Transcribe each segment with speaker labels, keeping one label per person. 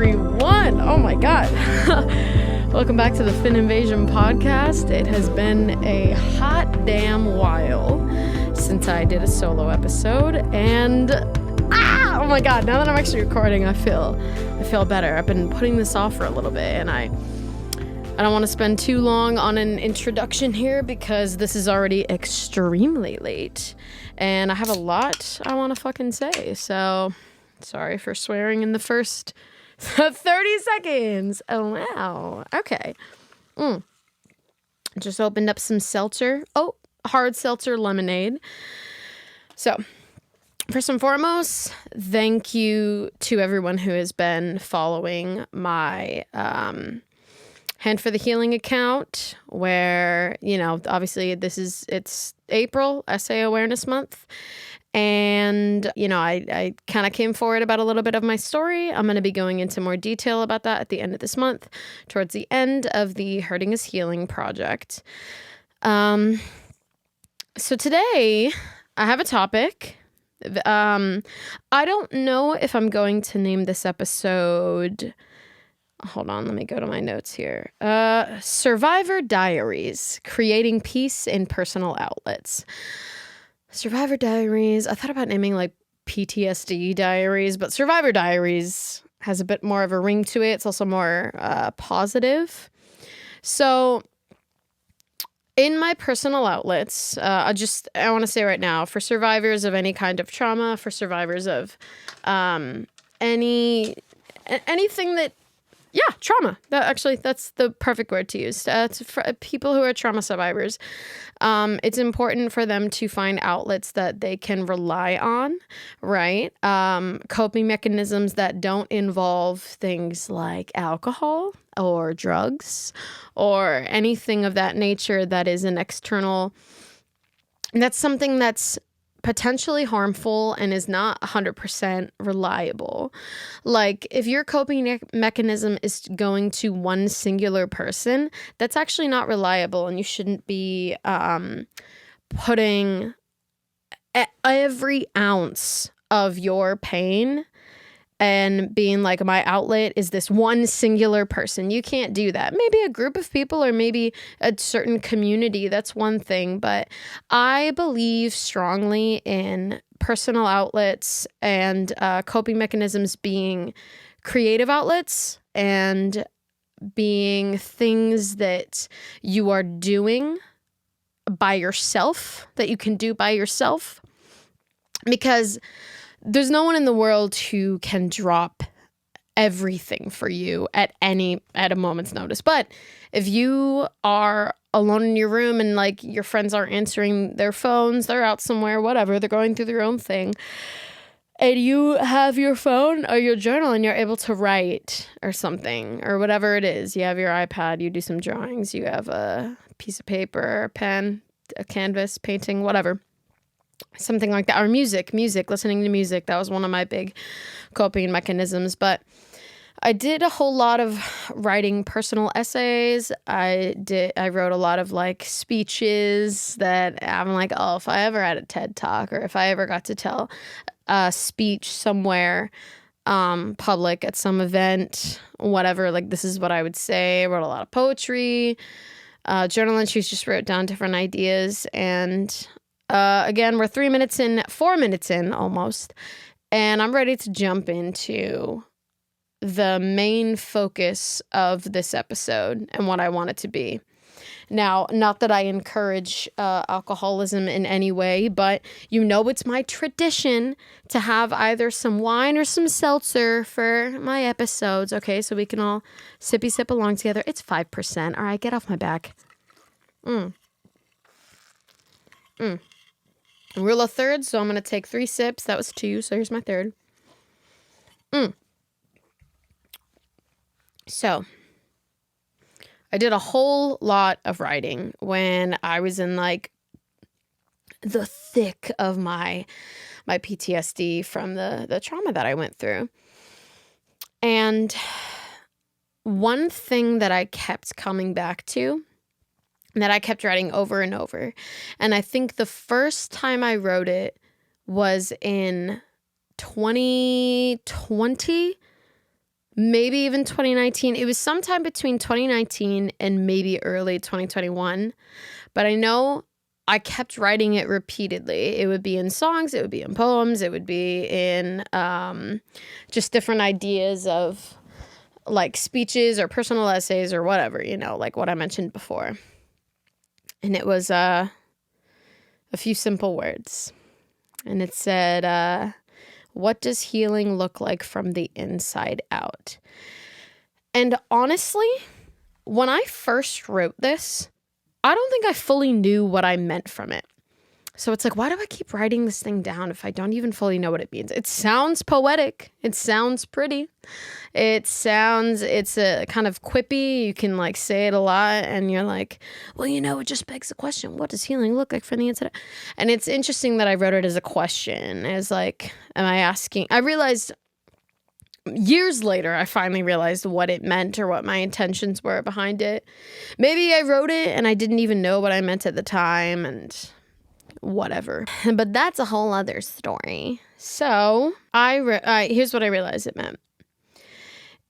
Speaker 1: everyone. Oh my God. Welcome back to the Fin Invasion podcast. It has been a hot damn while since I did a solo episode, and oh my God, now that I'm actually recording, I feel better. I've been putting this off for a little bit, and I don't want to spend too long on an introduction here because this is already extremely late, and I have a lot I want to fucking say, so sorry for swearing in the first 30 seconds. Oh, wow. Okay. Just opened up some seltzer. Oh, hard seltzer lemonade. So, first and foremost, thank you to everyone who has been following my Hand for the Healing account, where, you know, obviously it's April, Essay Awareness Month. And, you know, I kind of came forward about a little bit of my story. I'm going to be going into more detail about that at the end of this month, towards the end of the Hurting is Healing project. So today I have a topic. I don't know if I'm going to name this episode. Hold on, let me go to my notes here. Survivor Diaries, Creating Peace in Personal Outlets. Survivor Diaries. I thought about naming like PTSD Diaries, but Survivor Diaries has a bit more of a ring to it. It's also more positive. So in my personal outlets, I want to say right now, for survivors of any kind of trauma, for survivors of anything that, trauma. That's the perfect word to use. For people who are trauma survivors, it's important for them to find outlets that they can rely on, right? Coping mechanisms that don't involve things like alcohol or drugs or anything of that nature that is an external. That's something that's potentially harmful and is not 100% reliable. Like, if your coping mechanism is going to one singular person, that's actually not reliable, and you shouldn't be putting every ounce of your pain and being like, my outlet is this one singular person. You can't do that. Maybe a group of people or maybe a certain community, that's one thing. But I believe strongly in personal outlets and coping mechanisms being creative outlets and being things that you are doing by yourself, that you can do by yourself. Because there's no one in the world who can drop everything for you at a moment's notice. But if you are alone in your room and like your friends aren't answering their phones, they're out somewhere, whatever, they're going through their own thing, and you have your phone or your journal and you're able to write or something or whatever it is, you have your iPad, you do some drawings, you have a piece of paper, a pen, a canvas, painting, whatever. Something like that. Or music, listening to music. That was one of my big coping mechanisms. But I did a whole lot of writing personal essays. I wrote a lot of like speeches that I'm like, oh, if I ever had a TED Talk or if I ever got to tell a speech somewhere public at some event, whatever, like this is what I would say. I wrote a lot of poetry, journal entries, just wrote down different ideas. And again, we're 4 minutes in almost, and I'm ready to jump into the main focus of this episode and what I want it to be. Now, not that I encourage alcoholism in any way, but you know it's my tradition to have either some wine or some seltzer for my episodes, okay? So we can all sippy sip along together. It's 5%. All right, get off my back. Rule of thirds, so I'm going to take 3 sips. That was 2, so here's my third. So, I did a whole lot of writing when I was in, like, the thick of my PTSD from the trauma that I went through. And one thing that I kept coming back to, that I kept writing over and over. And I think the first time I wrote it was in 2020, maybe even 2019. It was sometime between 2019 and maybe early 2021. But I know I kept writing it repeatedly. It would be in songs, it would be in poems, it would be in just different ideas of like speeches or personal essays or whatever, like what I mentioned before. And it was a few simple words. And it said, what does healing look like from the inside out? And honestly, when I first wrote this, I don't think I fully knew what I meant from it. So it's like, why do I keep writing this thing down if I don't even fully know what it means? It sounds poetic. It sounds pretty. It's a kind of quippy. You can like say it a lot and you're like, well, it just begs the question, what does healing look like from the inside out? And it's interesting that I wrote it as a question, as like, am I asking? I realized years later, I finally realized what it meant or what my intentions were behind it. Maybe I wrote it and I didn't even know what I meant at the time and whatever. But that's a whole other story. So here's what I realized it meant.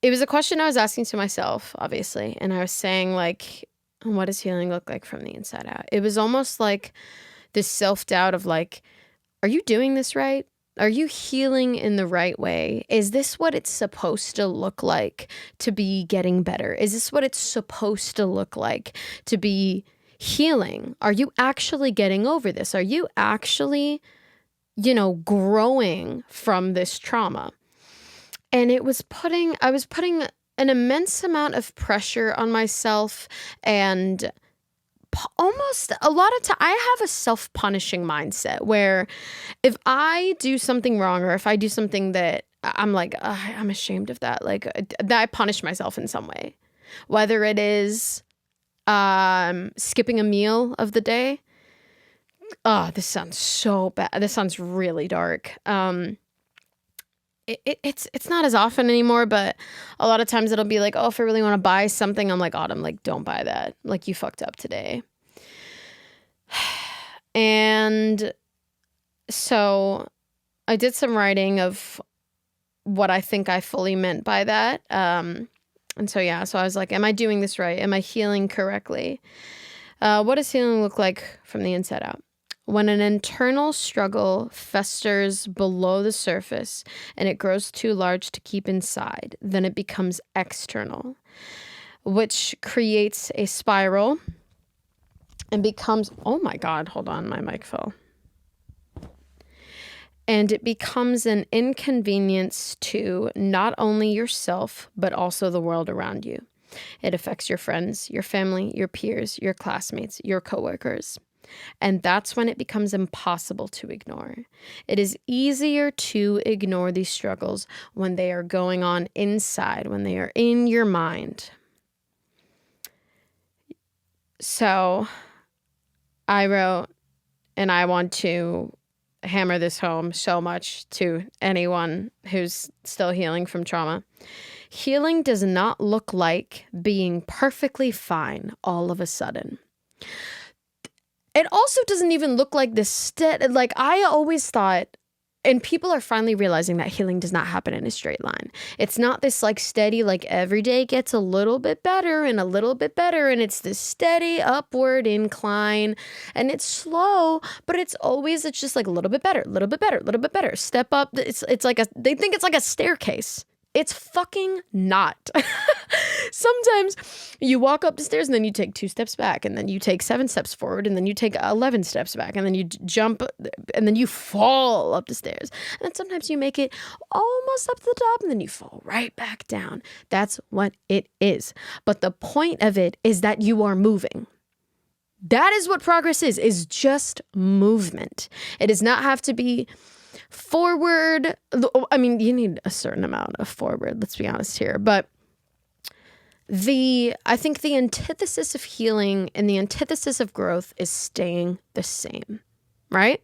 Speaker 1: It was a question I was asking to myself, obviously. And I was saying like, what does healing look like from the inside out? It was almost like this self-doubt of like, are you doing this right? Are you healing in the right way? Is this what it's supposed to look like to be getting better? Is this what it's supposed to look like to be healing? Are you actually getting over this? Are you actually, growing from this trauma? And I was putting an immense amount of pressure on myself and almost a lot of time I have a self-punishing mindset where if I do something wrong or if I do something that I'm like, I'm ashamed of that, like that I punish myself in some way, whether it is skipping a meal of the day. Oh, this sounds so bad. This sounds really dark. It's not as often anymore, but a lot of times it'll be like, oh, if I really want to buy something, I'm like, Autumn, like, don't buy that. Like, you fucked up today. And so I did some writing of what I think I fully meant by that. And so I was like, am I doing this right? Am I healing correctly? What does healing look like from the inside out? When an internal struggle festers below the surface and it grows too large to keep inside, then it becomes external, which creates a spiral and becomes, oh my God, hold on, my mic fell. And it becomes an inconvenience to not only yourself, but also the world around you. It affects your friends, your family, your peers, your classmates, your coworkers. And that's when it becomes impossible to ignore. It is easier to ignore these struggles when they are going on inside, when they are in your mind. So I wrote, and I want to hammer this home so much to anyone who's still healing from trauma. Healing does not look like being perfectly fine all of a sudden. It also doesn't even look like this like I always thought, and people are finally realizing that healing does not happen in a straight line. It's not this like steady, like every day gets a little bit better and a little bit better. And it's this steady upward incline and it's slow, but it's just like a little bit better, a little bit better, a little bit better. Step up. It's like they think it's like a staircase. It's fucking not. Sometimes you walk up the stairs and then you take 2 steps back and then you take 7 steps forward and then you take 11 steps back and then you jump and then you fall up the stairs. And then sometimes you make it almost up to the top and then you fall right back down. That's what it is. But the point of it is that you are moving. That is what progress is just movement. It does not have to be forward. I mean, you need a certain amount of forward, let's be honest here. But I think the antithesis of healing and the antithesis of growth is staying the same, right?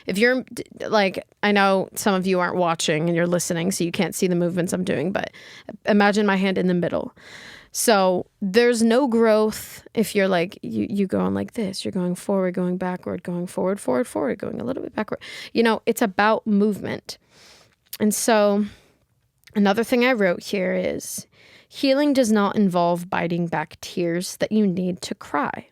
Speaker 1: If you're like, I know some of you aren't watching and you're listening, so you can't see the movements I'm doing, but imagine my hand in the middle. So there's no growth if you're like, you going like this, you're going forward, going backward, going forward, forward, forward, going a little bit backward. It's about movement. And so Another thing I wrote here is healing does not involve biting back tears that you need to cry.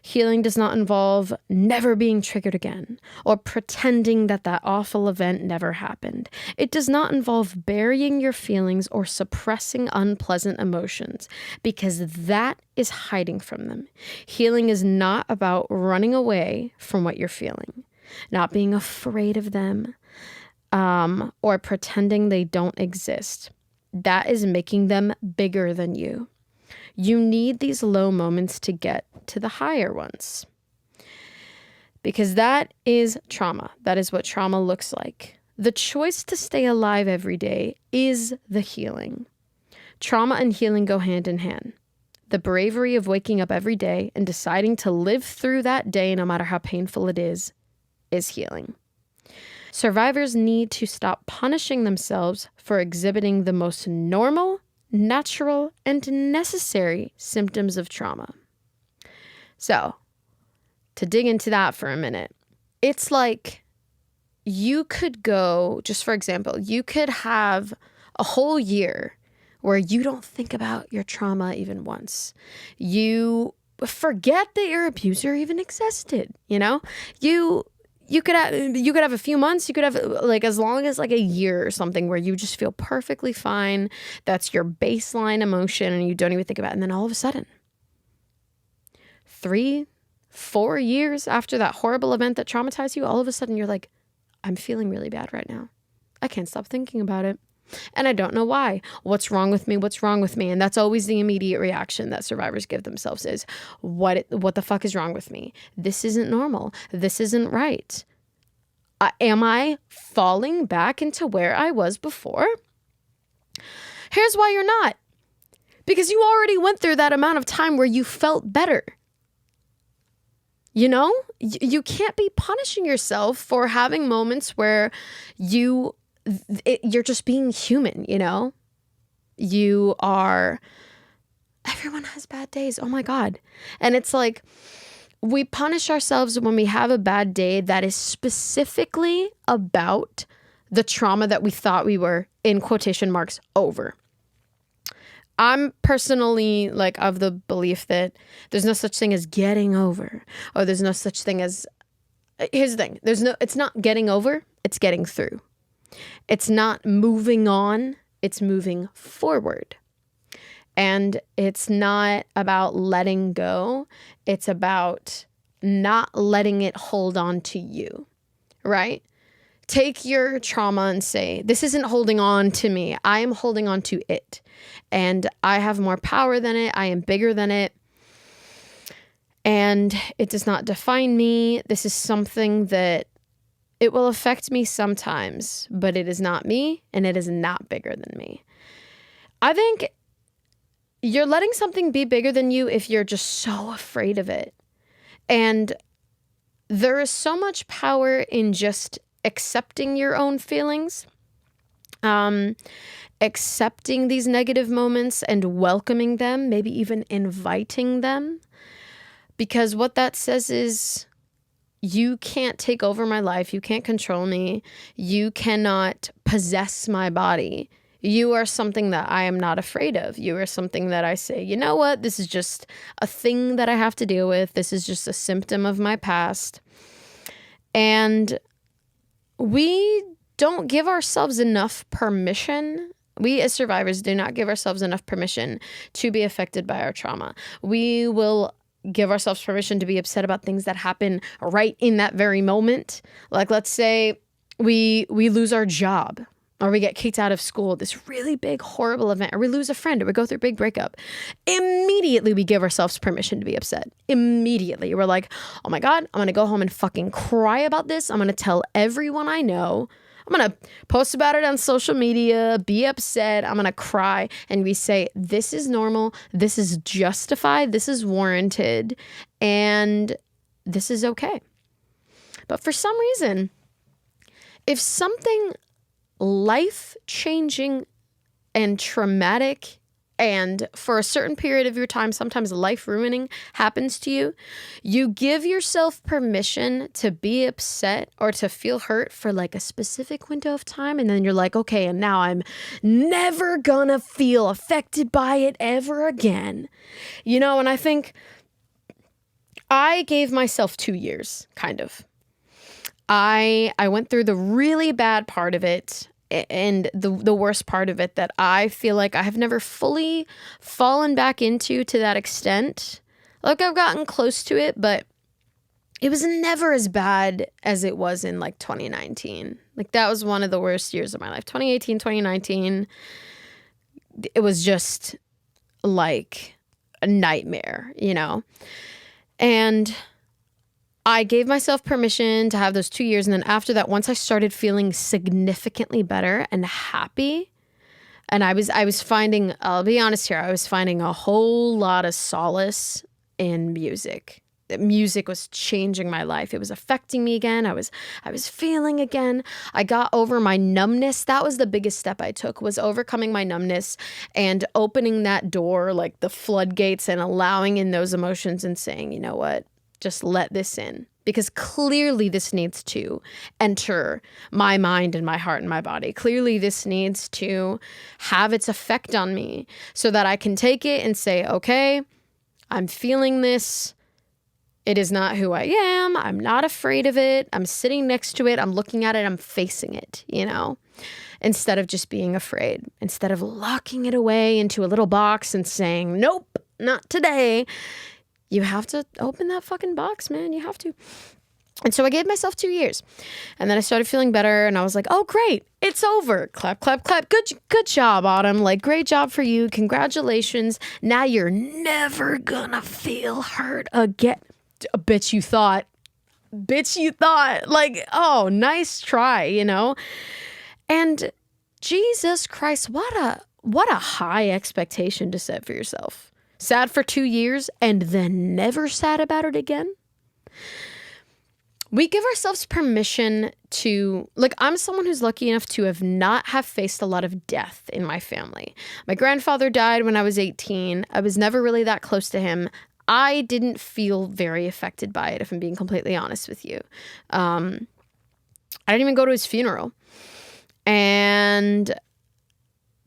Speaker 1: Healing does not involve never being triggered again or pretending that that awful event never happened. It does not involve burying your feelings or suppressing unpleasant emotions because that is hiding from them. Healing is not about running away from what you're feeling, not being afraid of them, or pretending they don't exist. That is making them bigger than you. You need these low moments to get to the higher ones. Because that is trauma. That is what trauma looks like. The choice to stay alive every day is the healing. Trauma and healing go hand in hand. The bravery of waking up every day and deciding to live through that day, no matter how painful it is healing. Survivors need to stop punishing themselves for exhibiting the most normal, natural, and necessary symptoms of trauma. So, to dig into that for a minute, it's like you could go, just for example, you could have a whole year where you don't think about your trauma even once. You forget that your abuser even existed, you know? You could have a few months, you could have like as long as like a year or something where you just feel perfectly fine. That's your baseline emotion and you don't even think about it. And then all of a sudden, 3-4 years after that horrible event that traumatized you, all of a sudden you're like, I'm feeling really bad right now. I can't stop thinking about it. And I don't know why. What's wrong with me? What's wrong with me? And that's always the immediate reaction that survivors give themselves is, what the fuck is wrong with me? This isn't normal. This isn't right. Am I falling back into where I was before? Here's why you're not. Because you already went through that amount of time where you felt better. You know? You can't be punishing yourself for having moments where you're just being human, you know? Everyone has bad days. Oh my God. And it's like, we punish ourselves when we have a bad day that is specifically about the trauma that we thought we were, in quotation marks, over. I'm personally like of the belief that there's no such thing as getting over, or there's no such thing as, here's the thing, it's not getting over, it's getting through. It's not moving on, it's moving forward. And it's not about letting go, it's about not letting it hold on to you, right? Take your trauma and say, this isn't holding on to me, I am holding on to it. And I have more power than it, I am bigger than it. And it does not define me. This is something that it will affect me sometimes, but it is not me and it is not bigger than me. I think you're letting something be bigger than you if you're just so afraid of it. And there is so much power in just accepting your own feelings, accepting these negative moments and welcoming them, maybe even inviting them. Because what that says is, you can't take over my life. You can't control me. You cannot possess my body. You are something that I am not afraid of. You are something that I say, you know what? This is just a thing that I have to deal with. This is just a symptom of my past. And we don't give ourselves enough permission. We as survivors do not give ourselves enough permission to be affected by our trauma. We will give ourselves permission to be upset about things that happen right in that very moment. Like, let's say we lose our job, or we get kicked out of school, this really big, horrible event, or we lose a friend, or we go through a big breakup. Immediately, we give ourselves permission to be upset. Immediately. We're like, oh my God, I'm going to go home and fucking cry about this. I'm going to tell everyone I know. I'm going to post about it on social media, be upset. I'm going to cry. And we say, this is normal. This is justified. This is warranted. And this is okay. But for some reason, if something life-changing and traumatic and for a certain period of your time, sometimes life ruining happens to you, you give yourself permission to be upset or to feel hurt for like a specific window of time. And then you're like, okay, and now I'm never gonna feel affected by it ever again. You know, and I think I gave myself 2 years, kind of. I went through the really bad part of it and the worst part of it that I feel like I have never fully fallen back into to that extent. Like I've gotten close to it, but it was never as bad as it was in like 2019. Like that was one of the worst years of my life. 2018, 2019, it was just like a nightmare, you know? And I gave myself permission to have those 2 years. And then after that, once I started feeling significantly better and happy, and I was finding, I'll be honest here, I was finding a whole lot of solace in music. Music was changing my life. It was affecting me again. I was feeling again. I got over my numbness. That was the biggest step I took, was overcoming my numbness and opening that door, like the floodgates, and allowing in those emotions and saying, you know what? Just let this in, because clearly this needs to enter my mind and my heart and my body. Clearly this needs to have its effect on me so that I can take it and say, okay, I'm feeling this. It is not who I am. I'm not afraid of it. I'm sitting next to it. I'm looking at it. I'm facing it, you know, instead of just being afraid, instead of locking it away into a little box and saying, nope, not today. You have to open that fucking box, man. You have to. And so I gave myself 2 years. And then I started feeling better. And I was like, oh, great. It's over. Clap, clap, clap. Good job, Autumn. Like, great job for you. Congratulations. Now you're never gonna feel hurt again. Bitch, you thought. Like, oh, nice try, you know? And Jesus Christ, what a high expectation to set for yourself. Sad for 2 years and then never sad about it again? We give ourselves permission to, like, I'm someone who's lucky enough to not have faced a lot of death in my family. My grandfather died when I was 18. I was never really that close to him. I didn't feel very affected by it, if I'm being completely honest with you. I didn't even go to his funeral. And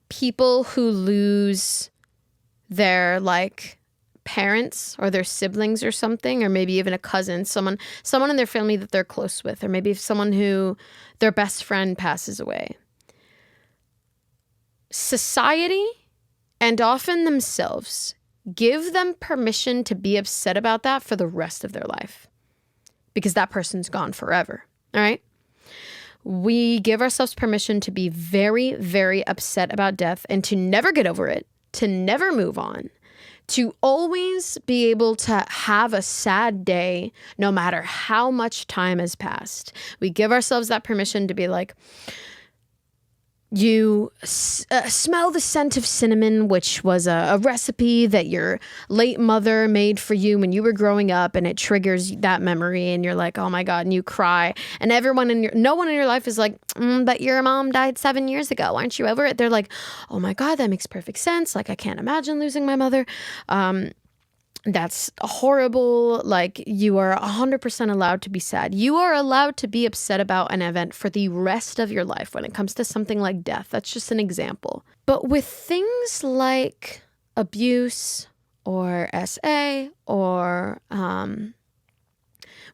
Speaker 1: people who lose their like parents or their siblings or something, or maybe even a cousin, someone in their family that they're close with, or maybe someone who their best friend passes away. Society, and often themselves, give them permission to be upset about that for the rest of their life, because that person's gone forever. All right. We give ourselves permission to be very, very upset about death and to never get over it, to never move on, to always be able to have a sad day no matter how much time has passed. We give ourselves that permission to be like, you smell the scent of cinnamon, which was a recipe that your late mother made for you when you were growing up, and it triggers that memory, and you're like, oh my God, and you cry. And no one in your life is like, but your mom died 7 years ago. Aren't you over it? They're like, oh my God, that makes perfect sense. Like, I can't imagine losing my mother. That's horrible. Like, you are 100% allowed to be sad. You are allowed to be upset about an event for the rest of your life when it comes to something like death. That's just an example. But with things like abuse or SA, or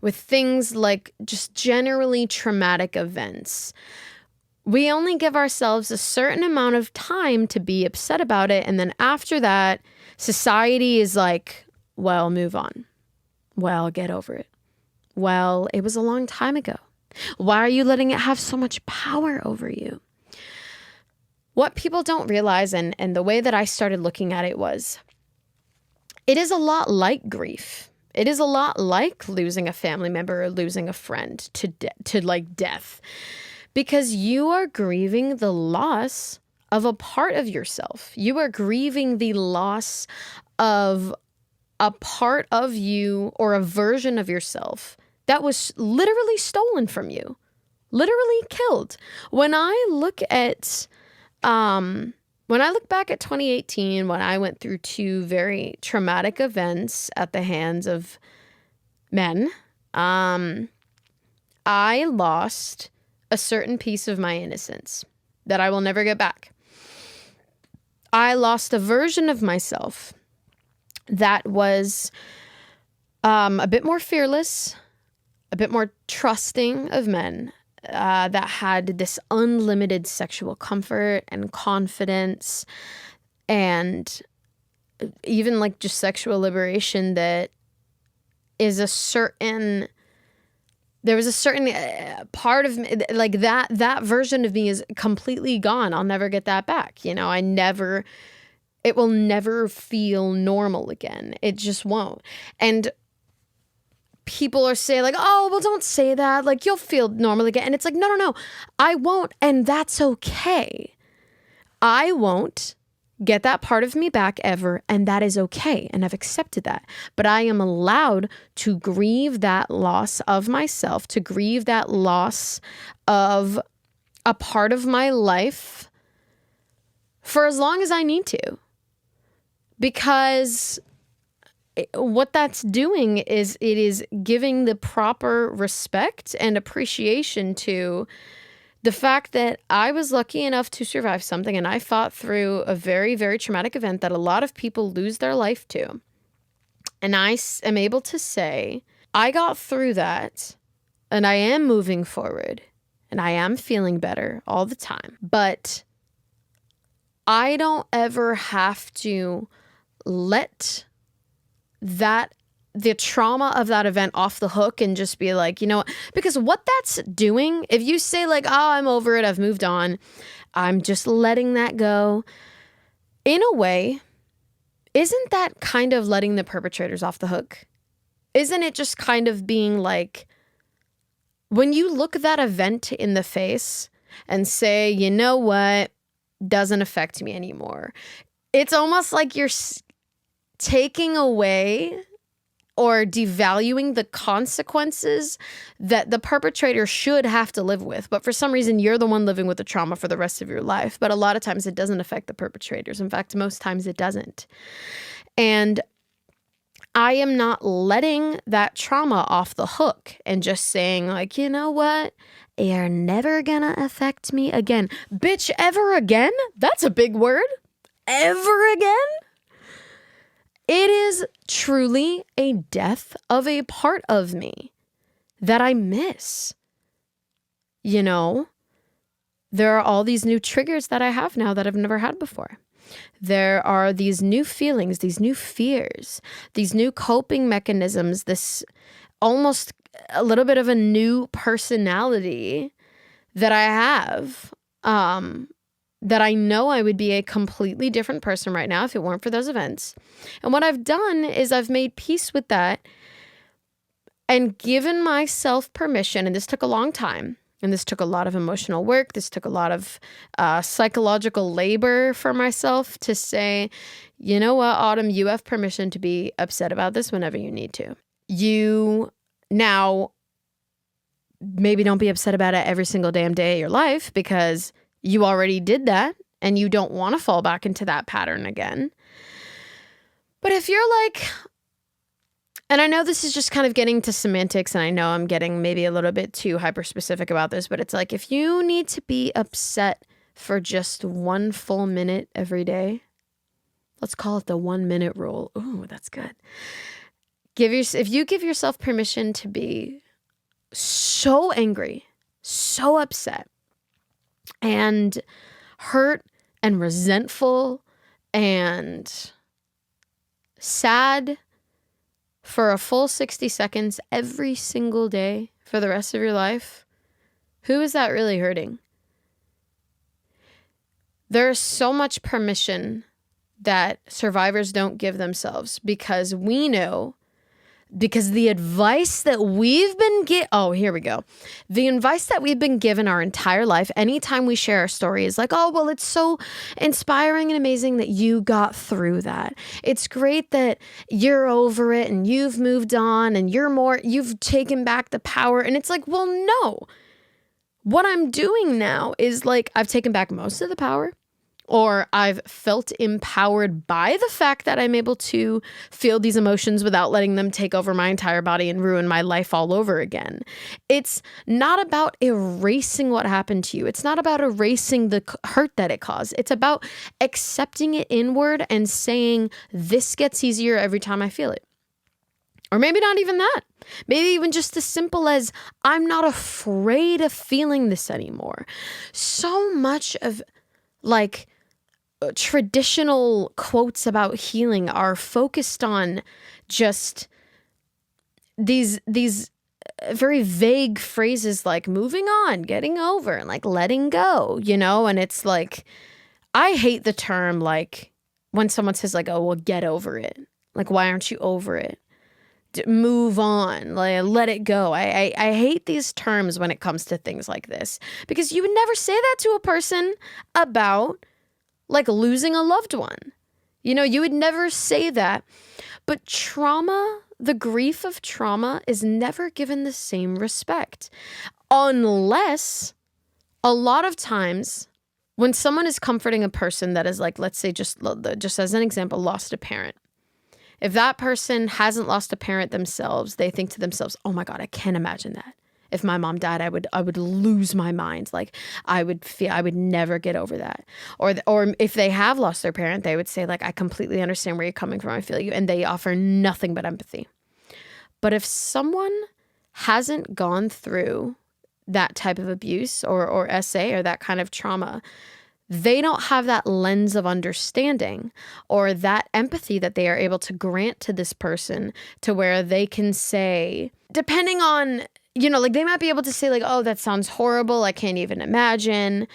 Speaker 1: with things like just generally traumatic events, we only give ourselves a certain amount of time to be upset about it. And then after that, society is like, well, move on. Well, get over it. Well, it was a long time ago. Why are you letting it have so much power over you? What people don't realize, and the way that I started looking at it was, it is a lot like grief. It is a lot like losing a family member or losing a friend to like death, because you are grieving the loss of a part of yourself. You are grieving the loss of a part of you or a version of yourself that was literally stolen from you, literally killed. When I look at When I look back at 2018, when I went through two very traumatic events at the hands of men, I lost a certain piece of my innocence that I will never get back. I lost a version of myself that was a bit more fearless, a bit more trusting of men, that had this unlimited sexual comfort and confidence and even like just sexual liberation that is there was a certain part of me, like that version of me is completely gone. I'll never get that back. You know, it will never feel normal again. It just won't. And people are saying like, oh, well, don't say that. Like, you'll feel normal again. And it's like, no, I won't. And that's okay. I won't get that part of me back ever. And that is okay. And I've accepted that. But I am allowed to grieve that loss of myself, to grieve that loss of a part of my life for as long as I need to. Because what that's doing is it is giving the proper respect and appreciation to the fact that I was lucky enough to survive something, and I fought through a very, very traumatic event that a lot of people lose their life to. And I am able to say, I got through that, and I am moving forward, and I am feeling better all the time. But I don't ever have to let the trauma of that event off the hook and just be like, you know what? Because what that's doing, if you say like, oh, I'm over it, I've moved on, I'm just letting that go, in a way, isn't that kind of letting the perpetrators off the hook? Isn't it just kind of being like, when you look that event in the face and say, you know what, doesn't affect me anymore, it's almost like you're taking away or devaluing the consequences that the perpetrator should have to live with. But for some reason, you're the one living with the trauma for the rest of your life. But a lot of times it doesn't affect the perpetrators. In fact, most times it doesn't. And I am not letting that trauma off the hook and just saying like, you know what? You're never gonna affect me again. Bitch, ever again? That's a big word. Ever again? It is truly a death of a part of me that I miss. You know, there are all these new triggers that I have now that I've never had before. There are these new feelings, these new fears, these new coping mechanisms, this almost a little bit of a new personality that I have, that I know I would be a completely different person right now if it weren't for those events. And what I've done is I've made peace with that and given myself permission, and this took a long time, and this took a lot of emotional work, this took a lot of psychological labor for myself to say, you know what, Autumn, you have permission to be upset about this whenever you need to. You now maybe don't be upset about it every single damn day of your life because you already did that and you don't want to fall back into that pattern again. But if you're like, and I know this is just kind of getting to semantics, and I know I'm getting maybe a little bit too hyper specific about this, but it's like, if you need to be upset for just 1 full minute every day, let's call it the 1 minute rule. Ooh, that's good. If you give yourself permission to be so angry, so upset, and hurt and resentful and sad for a full 60 seconds every single day for the rest of your life, who is that really hurting? There's so much permission that survivors don't give themselves because we know, because the advice that we've been the advice that we've been given our entire life, anytime we share our story, is like, oh, well, it's so inspiring and amazing that you got through that. It's great that you're over it and you've moved on and you've taken back the power. And it's like, well, no. What I'm doing now is like, I've taken back most of the power. or I've felt empowered by the fact that I'm able to feel these emotions without letting them take over my entire body and ruin my life all over again. It's not about erasing what happened to you. It's not about erasing the hurt that it caused. It's about accepting it inward and saying, this gets easier every time I feel it. Or maybe not even that. Maybe even just as simple as, I'm not afraid of feeling this anymore. So much of like traditional quotes about healing are focused on just these very vague phrases like moving on, getting over, and like letting go, you know? And it's like, I hate the term like when someone says like, oh, well, get over it. Like, why aren't you over it? Move on, like, let it go. I hate these terms when it comes to things like this, because you would never say that to a person about like losing a loved one. You know, you would never say that. But trauma, the grief of trauma, is never given the same respect, unless a lot of times when someone is comforting a person that is like, let's say just as an example, lost a parent. If that person hasn't lost a parent themselves, they think to themselves, oh my God, I can't imagine that. If my mom died, I would lose my mind. Like I would never get over that. Or if they have lost their parent, they would say like, I completely understand where you're coming from. I feel you. And they offer nothing but empathy. But if someone hasn't gone through that type of abuse or SA or that kind of trauma, they don't have that lens of understanding or that empathy that they are able to grant to this person, to where they can say, depending on, you know, like they might be able to say like, oh, that sounds horrible, I can't even imagine.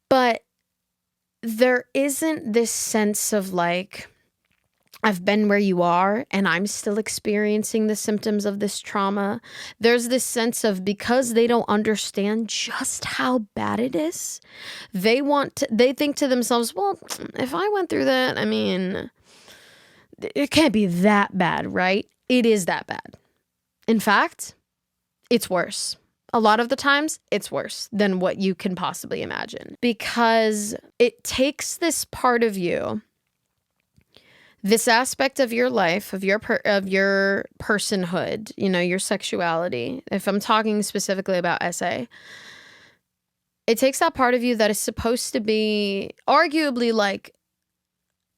Speaker 1: But there isn't this sense of like, I've been where you are and I'm still experiencing the symptoms of this trauma. There's this sense of, because they don't understand just how bad it is, they think to themselves, well, if I went through that, I mean, it can't be that bad, right? It is that bad. In fact, it's worse. A lot of the times, it's worse than what you can possibly imagine, because it takes this part of you, this aspect of your life, of your personhood, you know, your sexuality. If I'm talking specifically about SA, it takes that part of you that is supposed to be arguably like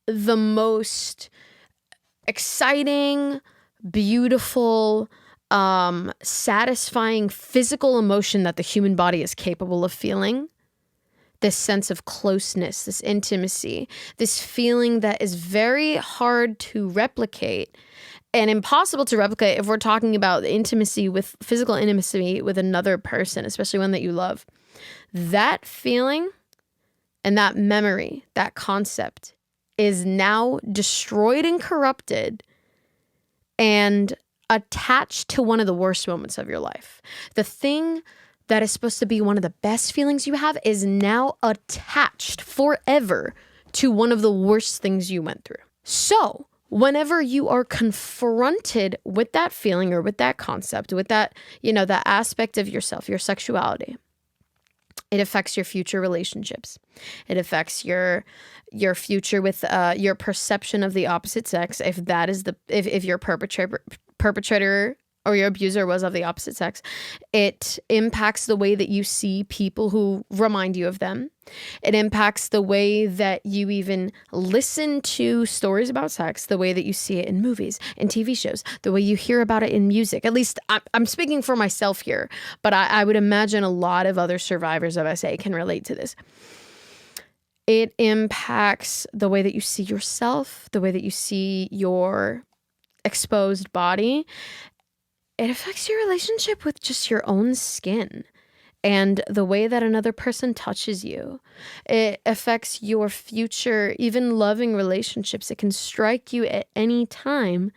Speaker 1: the most exciting, beautiful, satisfying physical emotion that the human body is capable of feeling. This sense of closeness, this intimacy, this feeling that is very hard to replicate and impossible to replicate if we're talking about physical intimacy with another person, especially one that you love. That feeling and that memory, that concept, is now destroyed and corrupted and attached to one of the worst moments of your life. The thing that is supposed to be one of the best feelings you have is now attached forever to one of the worst things you went through. So whenever you are confronted with that feeling or with that concept, with that, you know, that aspect of yourself, your sexuality, it affects your future relationships. It affects your future with your perception of the opposite sex. If your perpetrator or your abuser was of the opposite sex, it impacts the way that you see people who remind you of them. It impacts the way that you even listen to stories about sex, the way that you see it in movies and TV shows, the way you hear about it in music. At least I'm speaking for myself here, but I would imagine a lot of other survivors of SA can relate to this. It impacts the way that you see yourself, the way that you see your exposed body. It affects your relationship with just your own skin and the way that another person touches you. It affects your future, even loving relationships. It can strike you at any time,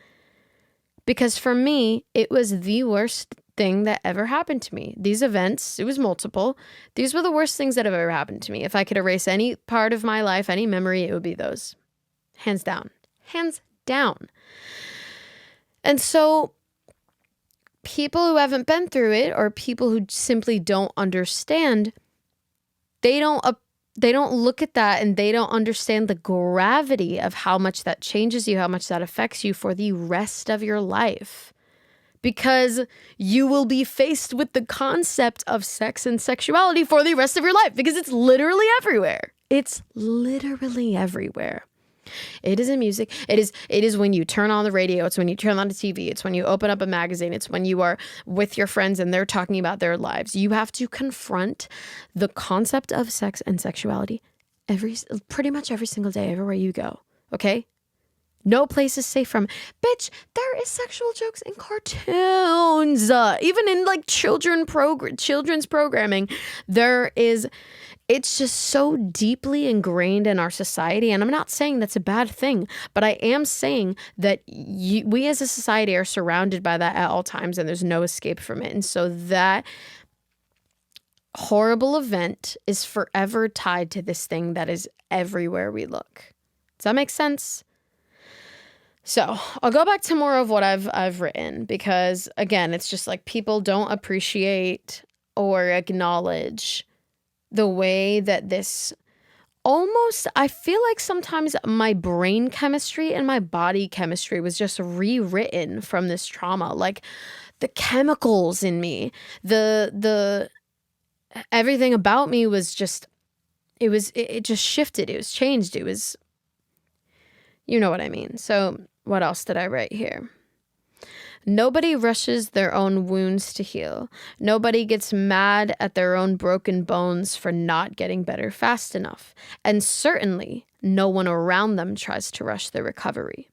Speaker 1: because for me, it was the worst thing that ever happened to me. These events, it was multiple. These were the worst things that have ever happened to me. If I could erase any part of my life, any memory, it would be those. Hands down. Hands down. And so people who haven't been through it, or people who simply don't understand, they don't they don't look at that and they don't understand the gravity of how much that changes you, how much that affects you for the rest of your life. Because you will be faced with the concept of sex and sexuality for the rest of your life, because it's literally everywhere. It's literally everywhere. It is in music. It is when you turn on the radio. It's when you turn on the TV. It's when you open up a magazine. It's when you are with your friends and they're talking about their lives. You have to confront the concept of sex and sexuality pretty much every single day, everywhere you go. Okay? No place is safe from. Bitch, there is sexual jokes in cartoons. Even in like children's programming, there is. It's just so deeply ingrained in our society. And I'm not saying that's a bad thing, but I am saying that we as a society are surrounded by that at all times, and there's no escape from it. And so that horrible event is forever tied to this thing that is everywhere we look. Does that make sense? So I'll go back to more of what I've written, because again, it's just like people don't appreciate or acknowledge the way that this almost, I feel like sometimes my brain chemistry and my body chemistry was just rewritten from this trauma. Like the chemicals in me, the everything about me was just, it just shifted. It was changed. It was, you know what I mean? So what else did I write here? Nobody rushes their own wounds to heal. Nobody gets mad at their own broken bones for not getting better fast enough. And certainly, no one around them tries to rush their recovery.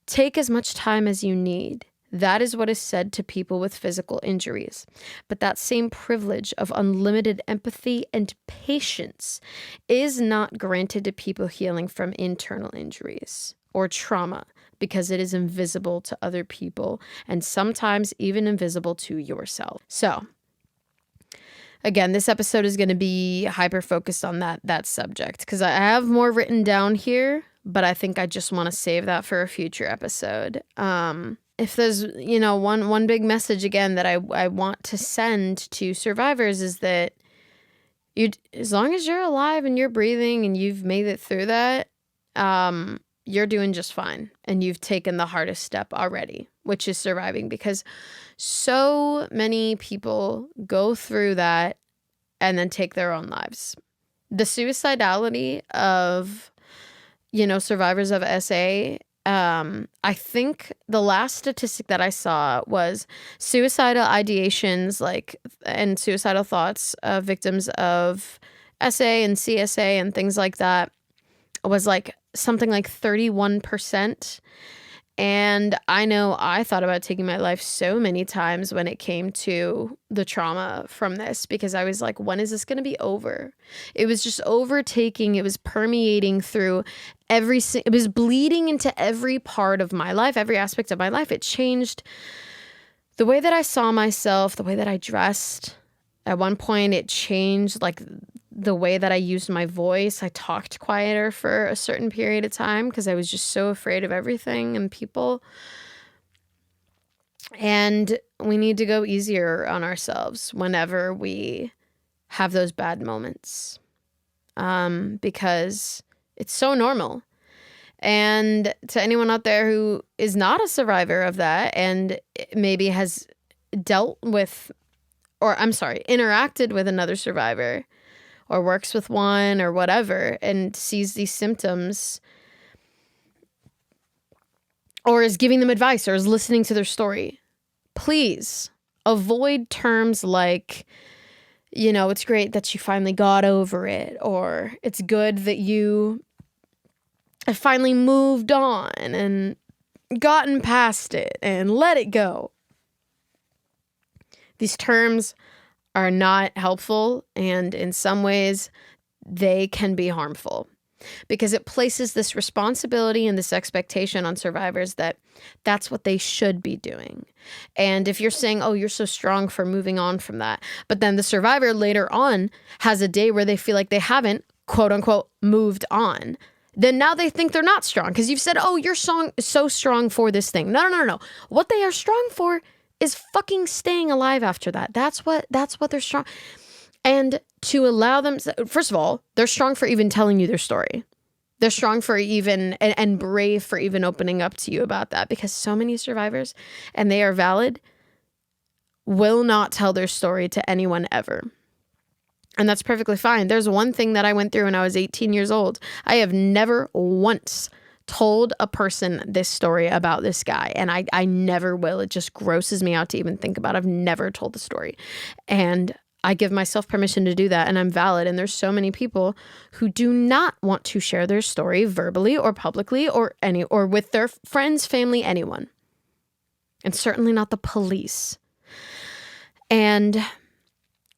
Speaker 1: Take as much time as you need. That is what is said to people with physical injuries. But that same privilege of unlimited empathy and patience is not granted to people healing from internal injuries or trauma, because it is invisible to other people and sometimes even invisible to yourself. So, again, this episode is going to be hyper focused on that subject, because I have more written down here, but I think I just want to save that for a future episode. If there's, one big message again that I want to send to survivors is that as long as you're alive and you're breathing and you've made it through that, you're doing just fine. And you've taken the hardest step already, which is surviving, because so many people go through that and then take their own lives. The suicidality of, survivors of SA, I think the last statistic that I saw was suicidal ideations, and suicidal thoughts of victims of SA and CSA and things like that was something like 31%. And I know I thought about taking my life so many times when it came to the trauma from this, because I was like, when is this going to be over? It was just overtaking. It was permeating through it was bleeding into every part of my life, every aspect of my life. It changed the way that I saw myself, the way that I dressed. At one point, it changed the way that I used my voice. I talked quieter for a certain period of time because I was just so afraid of everything and people. And we need to go easier on ourselves whenever we have those bad moments, because it's so normal. And to anyone out there who is not a survivor of that and maybe has interacted with another survivor, or works with one or whatever, and sees these symptoms, or is giving them advice or is listening to their story, please avoid terms like, it's great that you finally got over it, or it's good that you have finally moved on and gotten past it and let it go. These terms are not helpful, and in some ways they can be harmful, because it places this responsibility and this expectation on survivors that that's what they should be doing. And if you're saying, oh, you're so strong for moving on from that, but then the survivor later on has a day where they feel like they haven't, quote unquote, moved on, then now they think they're not strong because you've said, oh, you're so strong for this thing. No. What they are strong for is fucking staying alive after that. That's what they're strong. And to allow them, first of all, they're strong for even telling you their story. They're strong for even, and brave for even opening up to you about that, because so many survivors, and they are valid, will not tell their story to anyone ever. And that's perfectly fine. There's one thing that I went through when I was 18 years old. I have never once told a person this story about this guy, and I never will. It just grosses me out to even think about. I've never told the story. And I give myself permission to do that, and I'm valid. And there's so many people who do not want to share their story verbally or publicly or with their friends, family, anyone. And certainly not the police. And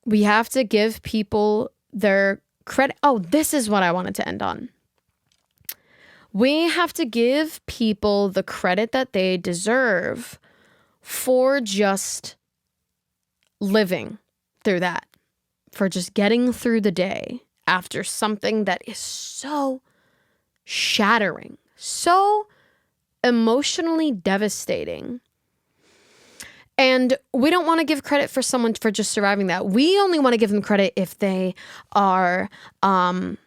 Speaker 1: we have to give people their credit. Oh, this is what I wanted to end on. We have to give people the credit that they deserve for just living through that, for just getting through the day after something that is so shattering, so emotionally devastating. And we don't want to give credit for someone for just surviving that. We only want to give them credit if they are moving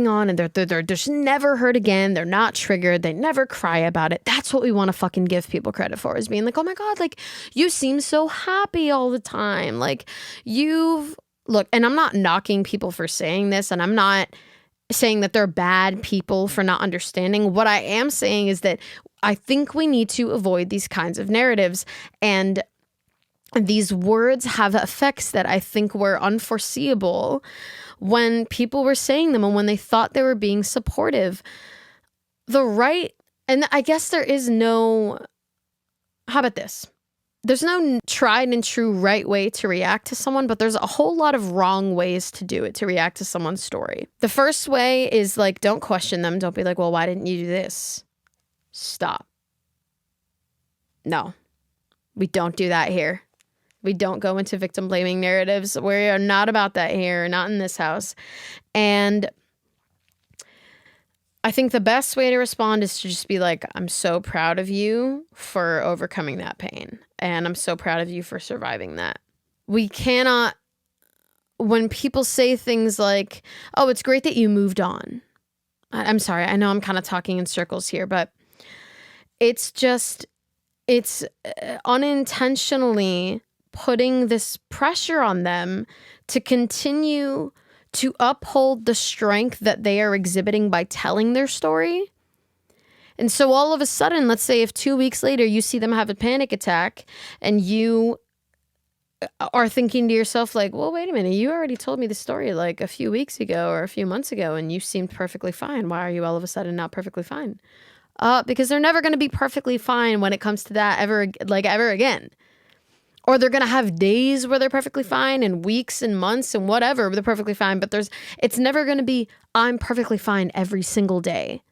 Speaker 1: on and they're just never hurt again. They're not triggered. They never cry about it. That's what we want to fucking give people credit for, is being like, oh my God, like, you seem so happy all the time. Like, look, and I'm not knocking people for saying this, and I'm not saying that they're bad people for not understanding. What I am saying is that I think we need to avoid these kinds of narratives, and these words have effects that I think were unforeseeable when people were saying them and when they thought they were being supportive. And I guess there is no, how about this? There's no tried and true right way to react to someone, but there's a whole lot of wrong ways to do it, to react to someone's story. The first way is like, don't question them. Don't be like, well, why didn't you do this? Stop. No, we don't do that here. We don't go into victim blaming narratives. We are not about that here, not in this house. And I think the best way to respond is to just be like, I'm so proud of you for overcoming that pain. And I'm so proud of you for surviving that. We cannot, when people say things like, oh, it's great that you moved on. I'm sorry, I know I'm kind of talking in circles here, but it's unintentionally putting this pressure on them to continue to uphold the strength that they are exhibiting by telling their story. And so all of a sudden, let's say if 2 weeks later you see them have a panic attack and you are thinking to yourself like, well, wait a minute, you already told me the story like a few weeks ago or a few months ago and you seemed perfectly fine. Why are you all of a sudden not perfectly fine? Because they're never going to be perfectly fine when it comes to that ever again. Or they're going to have days where they're perfectly fine and weeks and months and whatever where they're perfectly fine. But it's never going to be, I'm perfectly fine every single day.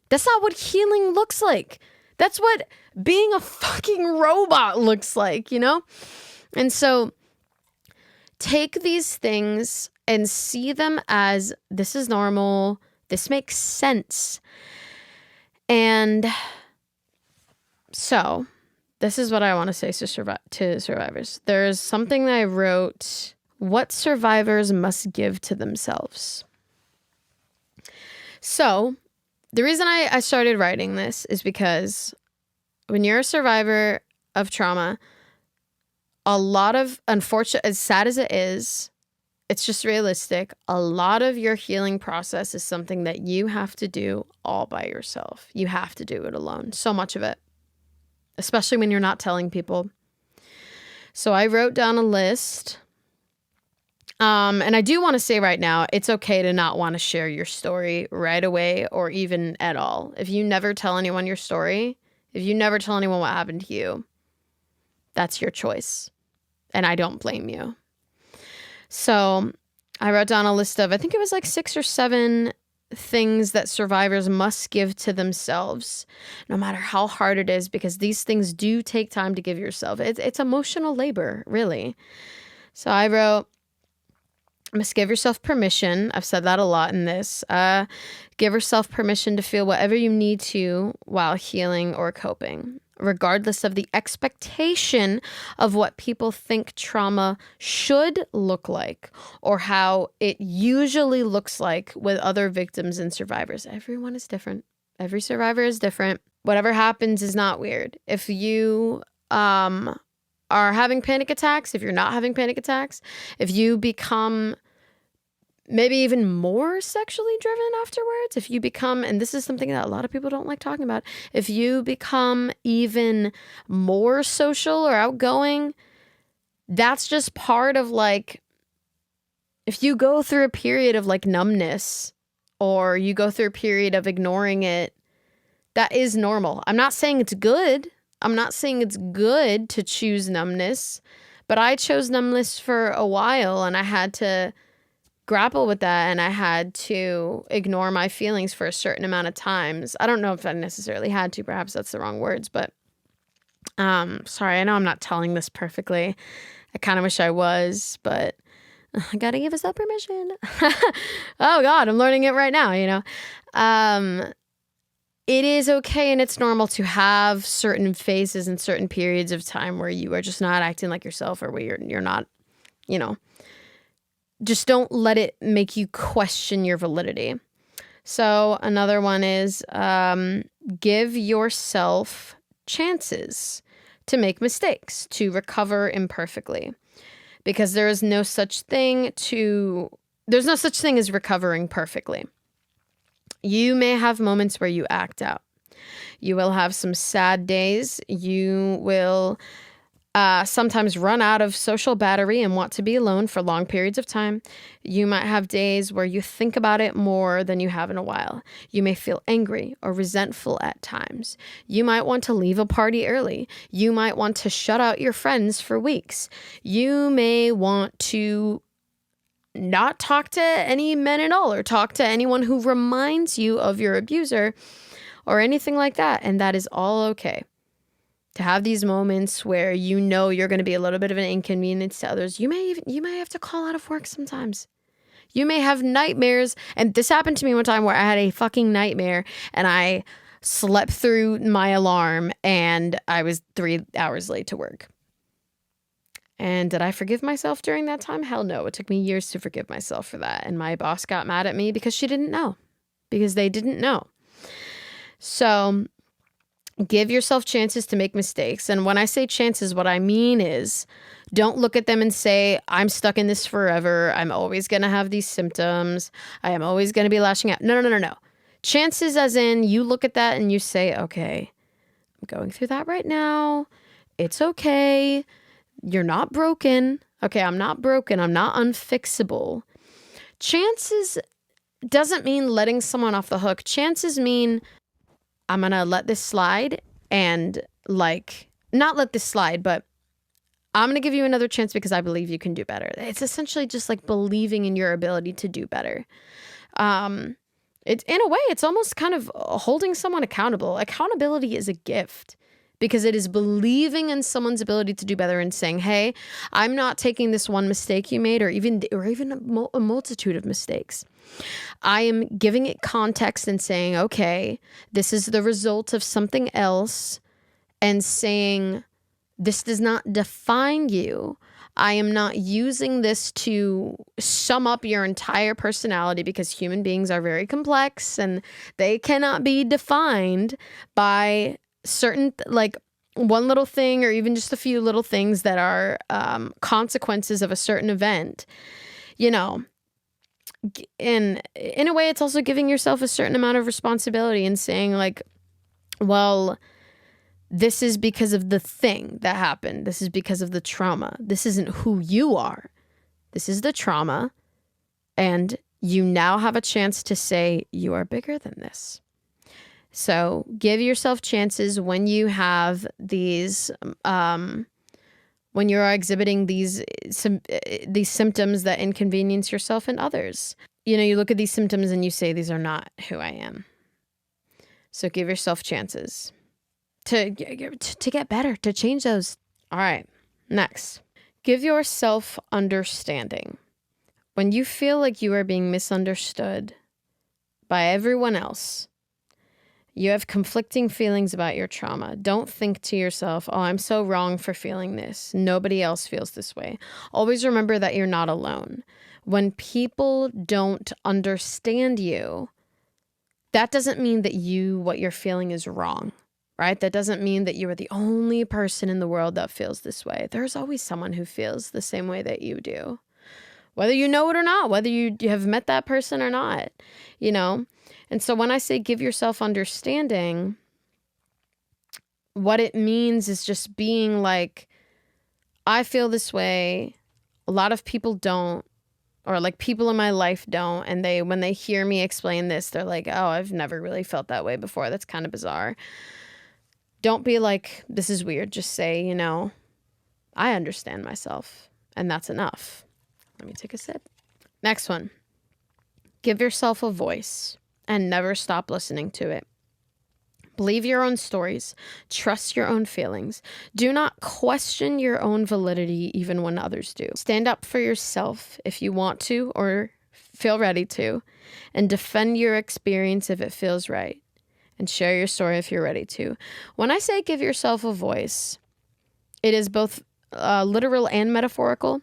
Speaker 1: That's not what healing looks like. That's what being a fucking robot looks like, you know? And so take these things and see them as, this is normal. This makes sense. And so this is what I want to say to survivors. There's something that I wrote, what survivors must give to themselves. So the reason I started writing this is because when you're a survivor of trauma, a lot of, unfortunately, as sad as it is, it's just realistic. A lot of your healing process is something that you have to do all by yourself. You have to do it alone. So much of it. Especially when you're not telling people. So I wrote down a list. And I do want to say right now, it's okay to not want to share your story right away or even at all. If you never tell anyone your story, if you never tell anyone what happened to you, that's your choice. And I don't blame you. So I wrote down a list of, I think it was like 6 or 7 things that survivors must give to themselves, no matter how hard it is, because these things do take time to give yourself. It's emotional labor, really. So I wrote, must give yourself permission. I've said that a lot in this. Give yourself permission to feel whatever you need to while healing or coping. regardless of the expectation of what people think trauma should look like or how it usually looks like with other victims and survivors. Everyone is different. Every survivor is different. Whatever happens is not weird. If you are having panic attacks, if you're not having panic attacks, if you become maybe even more sexually driven afterwards, if you become, and this is something that a lot of people don't like talking about, if you become even more social or outgoing, that's just part of like, if you go through a period of like numbness or you go through a period of ignoring it, that is normal. I'm not saying it's good. I'm not saying it's good to choose numbness, but I chose numbness for a while and I had to grapple with that and I had to ignore my feelings for a certain amount of times. I don't know if I necessarily had to, perhaps that's the wrong words, but sorry, I know I'm not telling this perfectly. I kind of wish I was, but I gotta give myself permission. Oh God, I'm learning it right now, you know? It is okay and it's normal to have certain phases and certain periods of time where you are just not acting like yourself or where you're not, you know, just don't let it make you question your validity. So another one is give yourself chances to make mistakes, to recover imperfectly, because there's no such thing as recovering perfectly. You may have moments where you act out. You will have some sad days. You will sometimes run out of social battery and want to be alone for long periods of time. You might have days where you think about it more than you have in a while. You may feel angry or resentful at times. You might want to leave a party early. You might want to shut out your friends for weeks. You may want to not talk to any men at all or talk to anyone who reminds you of your abuser or anything like that. And that is all okay. To have these moments where you know you're going to be a little bit of an inconvenience to others. You may have to call out of work sometimes. You may have nightmares. And this happened to me one time where I had a fucking nightmare and I slept through my alarm and I was 3 hours late to work. And did I forgive myself during that time? Hell no. It took me years to forgive myself for that. And my boss got mad at me because she didn't know. Because they didn't know. So give yourself chances to make mistakes. And when I say chances, what I mean is don't look at them and say, I'm stuck in this forever. I'm always going to have these symptoms. I am always going to be lashing out. No. Chances as in you look at that and you say, okay, I'm going through that right now. It's okay. You're not broken. Okay, I'm not broken. I'm not unfixable. Chances doesn't mean letting someone off the hook. Chances mean I'm going to let this slide and not let this slide, but I'm going to give you another chance because I believe you can do better. It's essentially just like believing in your ability to do better. It's in a way, it's almost kind of holding someone accountable. Accountability is a gift because it is believing in someone's ability to do better and saying, hey, I'm not taking this one mistake you made or even a multitude of mistakes. I am giving it context and saying, okay, this is the result of something else, and saying, this does not define you. I am not using this to sum up your entire personality because human beings are very complex and they cannot be defined by certain, like one little thing or even just a few little things that are consequences of a certain event, you know. And in a way, it's also giving yourself a certain amount of responsibility and saying like, well, this is because of the thing that happened. This is because of the trauma. This isn't who you are. This is the trauma. And you now have a chance to say you are bigger than this. So give yourself chances when you have these, when you're exhibiting these symptoms that inconvenience yourself and others. You know, you look at these symptoms and you say, these are not who I am. So give yourself chances to get better, to change those. All right, next. Give yourself understanding. When you feel like you are being misunderstood by everyone else, You have conflicting feelings about your trauma. Don't think to yourself, oh, I'm so wrong for feeling this. Nobody else feels this way. Always remember that you're not alone. When people don't understand you, that doesn't mean that what you're feeling is wrong, right? That doesn't mean that you are the only person in the world that feels this way. There's always someone who feels the same way that you do, whether you know it or not, whether you have met that person or not, you know? And so when I say give yourself understanding, what it means is just being like, I feel this way. A lot of people don't, or like people in my life don't. And when they hear me explain this, they're like, oh, I've never really felt that way before. That's kind of bizarre. Don't be like, this is weird. Just say, you know, I understand myself, and that's enough. Let me take a sip. Next one. Give yourself a voice and never stop listening to it. Believe your own stories. Trust your own feelings. Do not question your own validity even when others do. Stand up for yourself if you want to or feel ready to, and defend your experience if it feels right, and share your story if you're ready to. When I say give yourself a voice, it is both literal and metaphorical.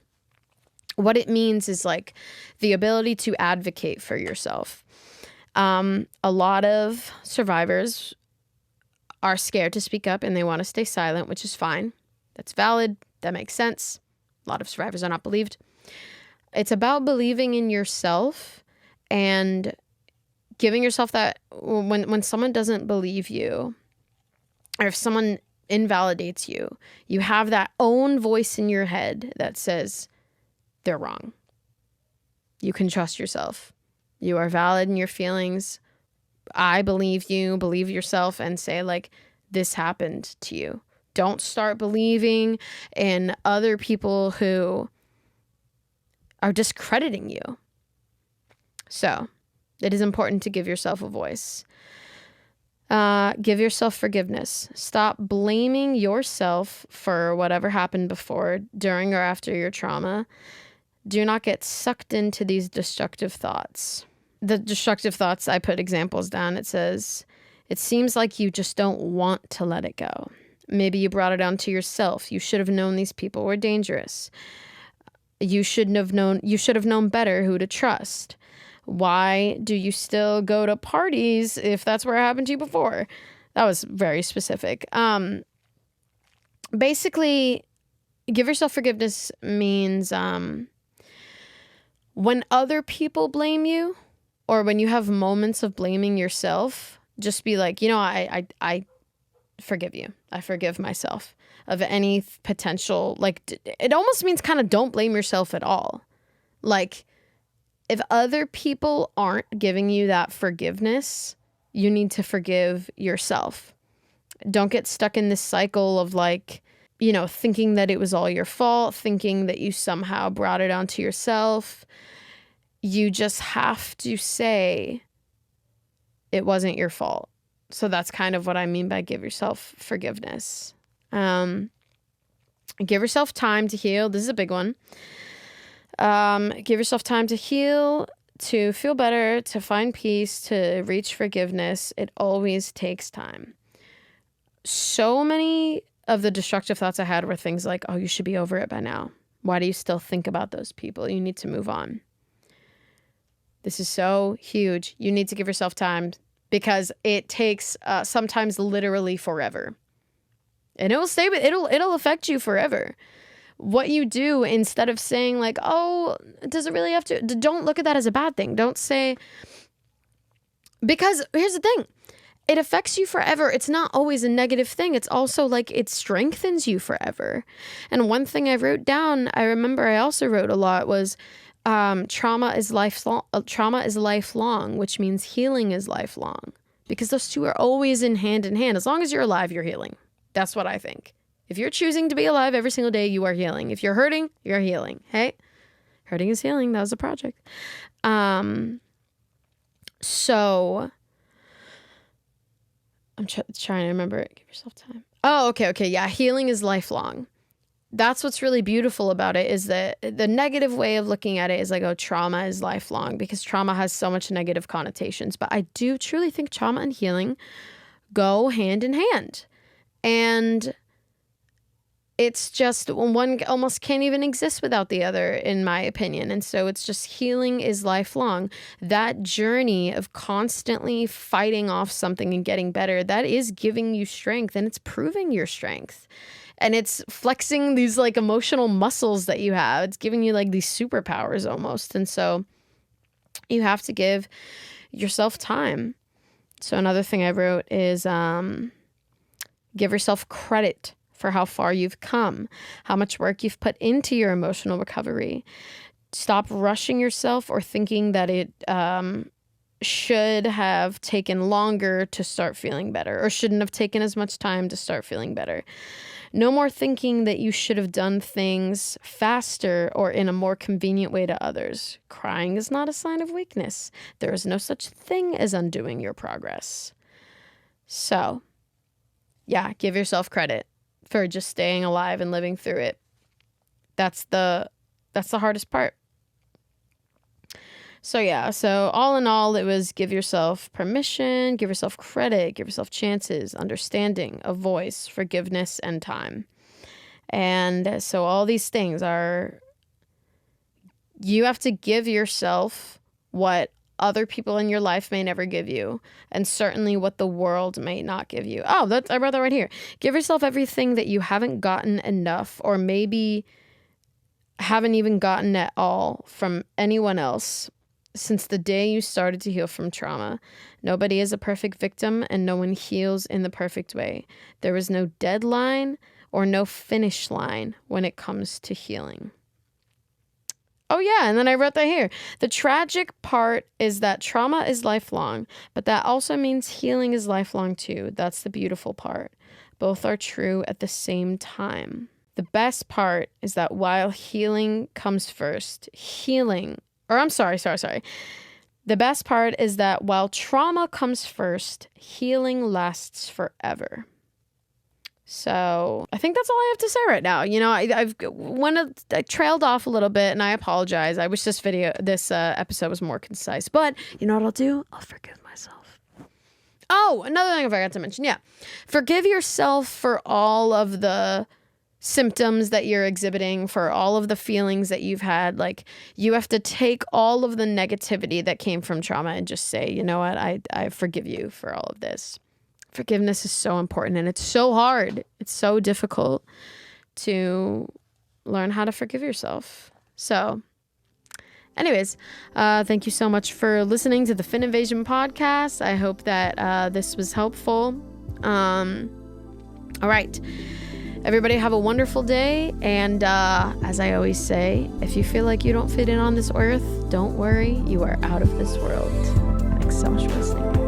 Speaker 1: What it means is like the ability to advocate for yourself. A lot of survivors are scared to speak up and they want to stay silent, which is fine. That's valid. That makes sense. A lot of survivors are not believed. It's about believing in yourself and giving yourself that when someone doesn't believe you, or if someone invalidates you, you have that own voice in your head that says they're wrong. You can trust yourself. You are valid in your feelings. I believe you, believe yourself, and say like, this happened to you. Don't start believing in other people who are discrediting you. So it is important to give yourself a voice. Give yourself forgiveness. Stop blaming yourself for whatever happened before, during, or after your trauma. Do not get sucked into these destructive thoughts. The destructive thoughts, I put examples down. It says, it seems like you just don't want to let it go. Maybe you brought it onto yourself. You should have known these people were dangerous. You should have known better who to trust. Why do you still go to parties if that's where it happened to you before? That was very specific. Basically, give yourself forgiveness means when other people blame you, or when you have moments of blaming yourself, just be like, you know, I forgive you. I forgive myself of any potential, like, it almost means kind of don't blame yourself at all. Like, if other people aren't giving you that forgiveness, you need to forgive yourself. Don't get stuck in this cycle of like, you know, thinking that it was all your fault, thinking that you somehow brought it onto yourself. You just have to say it wasn't your fault. So that's kind of what I mean by give yourself forgiveness. Give yourself time to heal. This is a big one. Give yourself time to heal, to feel better, to find peace, to reach forgiveness. It always takes time. So many of the destructive thoughts I had were things like, oh, you should be over it by now. Why do you still think about those people? You need to move on. This is so huge. You need to give yourself time, because it takes sometimes literally forever. And it'll affect you forever. What you do, instead of saying like, oh, does it really have to? Don't look at that as a bad thing. Don't say, because here's the thing. It affects you forever. It's not always a negative thing. It's also like it strengthens you forever. And one thing I wrote down, I remember I also wrote a lot, was trauma is lifelong, which means healing is lifelong, because those two are always in hand. As long as you're alive, you're healing. That's what I think. If you're choosing to be alive every single day, you are healing. If you're hurting, you're healing. Hey, hurting is healing. That was a project. So I'm trying to remember it. Give yourself time. Oh, okay. Yeah. Healing is lifelong. That's what's really beautiful about it, is that the negative way of looking at it is like, oh, trauma is lifelong, because trauma has so much negative connotations. But I do truly think trauma and healing go hand in hand. And it's just one almost can't even exist without the other, in my opinion. And so it's just healing is lifelong. That journey of constantly fighting off something and getting better, that is giving you strength, and it's proving your strength. And it's flexing these like emotional muscles that you have. It's giving you like these superpowers almost. And so you have to give yourself time. So another thing I wrote is give yourself credit for how far you've come, how much work you've put into your emotional recovery. Stop rushing yourself or thinking that it should have taken longer to start feeling better, or shouldn't have taken as much time to start feeling better. No more thinking that you should have done things faster or in a more convenient way to others. Crying is not a sign of weakness. There is no such thing as undoing your progress. So, yeah, give yourself credit for just staying alive and living through it. That's the hardest part. So yeah, so all in all, it was give yourself permission, give yourself credit, give yourself chances, understanding, a voice, forgiveness, and time. And so all these things are, you have to give yourself what other people in your life may never give you, and certainly what the world may not give you. Oh, I wrote that right here. Give yourself everything that you haven't gotten enough, or maybe haven't even gotten at all from anyone else since the day you started to heal from trauma. Nobody is a perfect victim, and no one heals in the perfect way. There is no deadline or no finish line when it comes to healing. Oh yeah, and then I wrote that here. The tragic part is that trauma is lifelong, but that also means healing is lifelong too. That's the beautiful part. Both are true at the same time. The best part is that while healing comes first, the best part is that while trauma comes first, healing lasts forever. So I think that's all I have to say right now. You know, I trailed off a little bit, and I apologize. I wish this episode was more concise, but you know what I'll do? I'll forgive myself. Oh, another thing I forgot to mention. Yeah. Forgive yourself for all of the symptoms that you're exhibiting, for all of the feelings that you've had. Like, you have to take all of the negativity that came from trauma and just say, you know what? I forgive you for all of this. Forgiveness is so important, and it's so hard. It's so difficult to learn how to forgive yourself. So anyways, thank you so much for listening to the Fin Invasion podcast. I hope that this was helpful. All right. Everybody have a wonderful day. And as I always say, if you feel like you don't fit in on this earth, don't worry. You are out of this world. Thanks so much for listening.